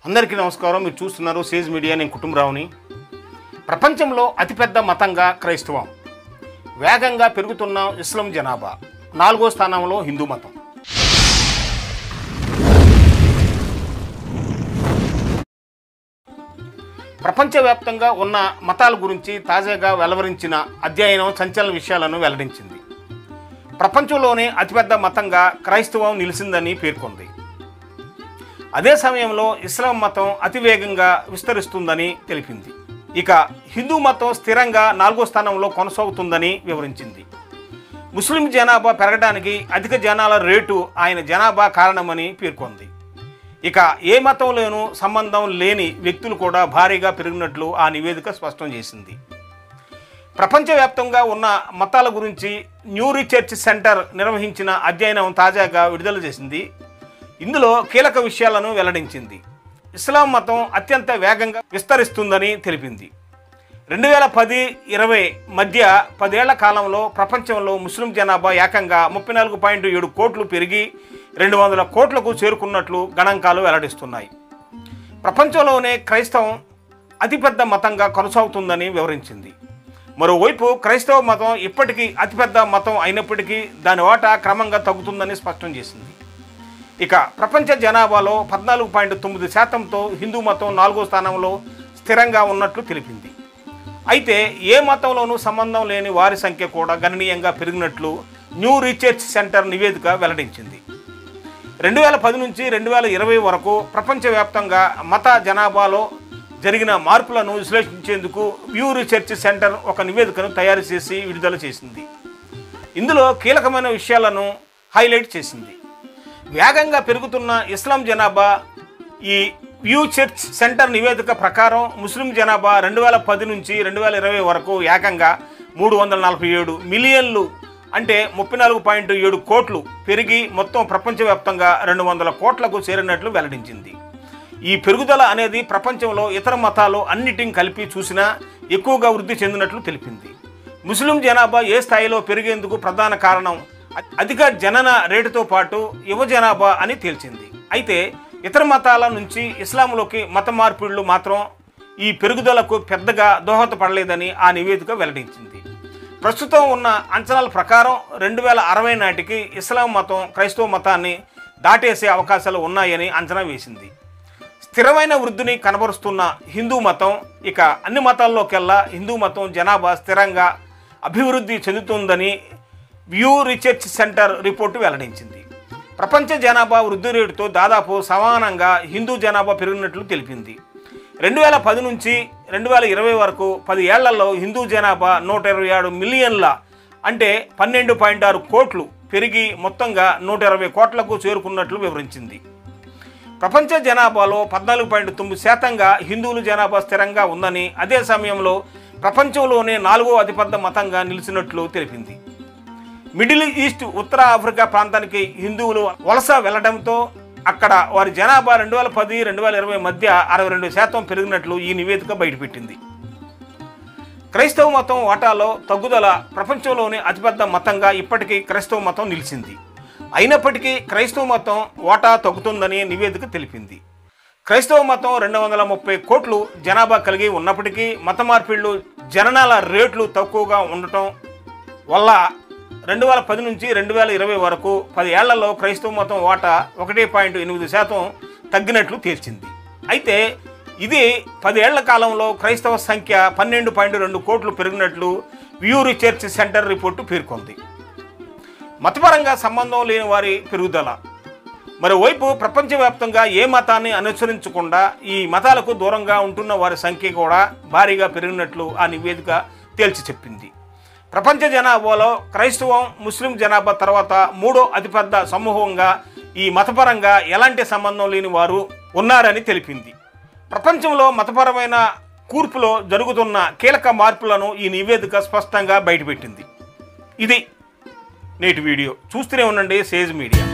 అందరికీ నమస్కారం. మీరు చూస్తున్నారు సేజ్ మీడియా. నేను కుటుంబరావుని. ప్రపంచంలో అతిపెద్ద మతంగా క్రైస్తవం, వేగంగా పెరుగుతున్న ఇస్లాం జనాభా, 4వ స్థానంలో హిందూ మతం. ప్రపంచవ్యాప్తంగా ఉన్న మతాల గురించి తాజాగా వెలువరించిన అధ్యయనం సంచలన విషయాలను వెల్లడించింది. ప్రపంచంలోనే అతిపెద్ద మతంగా క్రైస్తవం నిలిచిందని పేర్కొంది. అదే సమయంలో ఇస్లాం మతం అతివేగంగా విస్తరిస్తుందని తెలిపింది. ఇక హిందూ మతం స్థిరంగా 4వ స్థానంలో కొనసాగుతుందని వివరించింది. ముస్లిం జనాభా పెరగడానికి అధిక జనాల రేటు ఆయన జనాభా కారణమని పేర్కొంది. ఇక ఏ మతంలోనూ సంబంధం లేని వ్యక్తులు కూడా భారీగా పెరిగినట్లు ఆ నివేదిక స్పష్టం చేసింది. ప్రపంచవ్యాప్తంగా ఉన్న మతాల గురించి న్యూ రీసెర్చ్ సెంటర్ నిర్వహించిన అధ్యయనం తాజాగా విడుదల చేసింది. ఇందులో కీలక విషయాలను వెల్లడించింది. ఇస్లాం మతం అత్యంత వేగంగా విస్తరిస్తుందని తెలిపింది. 2010-20 మధ్య 10 ఏళ్ల కాలంలో ప్రపంచంలో ముస్లిం జనాభా ఏకంగా 34.7 కోట్లు పెరిగి 200 కోట్లకు చేరుకున్నట్లు గణాంకాలు వెల్లడిస్తున్నాయి. ప్రపంచంలోనే క్రైస్తవం అతిపెద్ద మతంగా కొనసాగుతుందని వివరించింది. మరోవైపు క్రైస్తవ మతం ఇప్పటికీ అతిపెద్ద మతం అయినప్పటికీ దాని వాటా క్రమంగా తగ్గుతుందని స్పష్టం చేసింది. ఇక ప్రపంచ జనాభాలో 14.9%తో హిందూ మతం 4వ స్థానంలో స్థిరంగా ఉన్నట్లు తెలిపింది. అయితే ఏ మతంలోనూ సంబంధం లేని వారి సంఖ్య కూడా గణనీయంగా పెరిగినట్లు న్యూ రీసెర్చ్ సెంటర్ నివేదిక వెల్లడించింది. 2010 నుంచి 2020 వరకు ప్రపంచవ్యాప్తంగా మత జనాభాలో జరిగిన మార్పులను విశ్లేషించేందుకు న్యూ రీసెర్చ్ సెంటర్ ఒక నివేదికను తయారు చేసి విడుదల చేసింది. ఇందులో కీలకమైన విషయాలను హైలైట్ చేసింది. వేగంగా పెరుగుతున్న ఇస్లాం జనాభా. ఈ న్యూ రీసెర్చ్ సెంటర్ నివేదిక ప్రకారం ముస్లిం జనాభా 2010 నుంచి 2020 వరకు ఏకంగా 347 మిలియన్లు అంటే 34.7 కోట్లు పెరిగి మొత్తం ప్రపంచవ్యాప్తంగా 200 కోట్లకు చేరినట్లు వెల్లడించింది. ఈ పెరుగుదల అనేది ప్రపంచంలో ఇతర మతాలు అన్నిటిని కలిపి చూసినా ఎక్కువగా వృద్ధి చెందినట్లు తెలిపింది. ముస్లిం జనాభా ఏ స్థాయిలో పెరిగేందుకు ప్రధాన కారణం అధిక జనన రేటుతో పాటు యువ జనాభా అని తేల్చింది. అయితే ఇతర మతాల నుంచి ఇస్లాంలోకి మత మార్పిడులు మాత్రం ఈ పెరుగుదలకు పెద్దగా దోహదపడలేదని ఆ నివేదిక వెల్లడించింది. ప్రస్తుతం ఉన్న అంచనాల ప్రకారం 2060 నాటికి ఇస్లాం మతం క్రైస్తవ మతాన్ని దాటేసే అవకాశాలు ఉన్నాయని అంచనా వేసింది. స్థిరమైన వృద్ధిని కనబరుస్తున్న హిందూ మతం, ఇక అన్ని మతాల్లోకెల్లా హిందూ మతం జనాభా స్థిరంగా అభివృద్ధి చెందుతుందని న్యూ రీసెర్చ్ సెంటర్ రిపోర్టు వెల్లడించింది. ప్రపంచ జనాభా వృద్ధి రేటుతో దాదాపు సమానంగా హిందూ జనాభా పెరిగినట్లు తెలిపింది. 2010 నుంచి 2020 వరకు 10 ఏళ్లలో హిందూ జనాభా 127 మిలియన్ల అంటే 12.6 కోట్లు పెరిగి మొత్తంగా 120 కోట్లకు చేరుకున్నట్లు వివరించింది. ప్రపంచ జనాభాలో 14.9%గా హిందువుల జనాభా స్థిరంగా ఉందని, అదే సమయంలో ప్రపంచంలోనే 4వ అతిపెద్ద మతంగా నిలిచినట్లు తెలిపింది. మిడిల్ ఈస్ట్, ఉత్తర ఆఫ్రికా ప్రాంతానికి హిందువులు వలస వెళ్లడంతో అక్కడ వారి జనాభా 2010-2020 మధ్య 62% పెరిగినట్లు ఈ నివేదిక బయటపెట్టింది. క్రైస్తవ మతం వాటాలో తగ్గుదల. ప్రపంచంలోనే అతిపెద్ద మతంగా ఇప్పటికీ క్రైస్తవ మతం నిలిచింది. అయినప్పటికీ క్రైస్తవ మతం వాటా తగ్గుతుందని నివేదిక తెలిపింది. క్రైస్తవ మతం 230 కోట్లు జనాభా కలిగి ఉన్నప్పటికీ మత మార్పిళ్లు, జననాల రేట్లు తక్కువగా ఉండటం వల్ల 2010 నుంచి 2020 వరకు 10 ఏళ్లలో క్రైస్తవ మతం వాటా 1.8% తగ్గినట్లు తేల్చింది. అయితే ఇది 10 ఏళ్ల కాలంలో క్రైస్తవ సంఖ్య 12.2 కోట్లు పెరిగినట్లు న్యూ రీసెర్చ్ సెంటర్ రిపోర్టు పేర్కొంది. మతపరంగా సంబంధం లేని వారి పెరుగుదల. మరోవైపు ప్రపంచవ్యాప్తంగా ఏ మతాన్ని అనుసరించకుండా ఈ మతాలకు దూరంగా ఉంటున్న వారి సంఖ్య కూడా భారీగా పెరిగినట్లు ఆ నివేదిక తేల్చి చెప్పింది. ప్రపంచ జనాభాలో క్రైస్తవం ముస్లిం జనాభా తర్వాత 3వ అతిపెద్ద సమూహంగా ఈ మతపరంగా ఎలాంటి సంబంధం లేని వారు ఉన్నారని తెలిపింది. ప్రపంచంలో మతపరమైన కూర్పులో జరుగుతున్న కీలక మార్పులను ఈ నివేదిక స్పష్టంగా బయటపెట్టింది. ఇది నేటి వీడియో. చూస్తూనే ఉండండి సేజ్ మీడియా.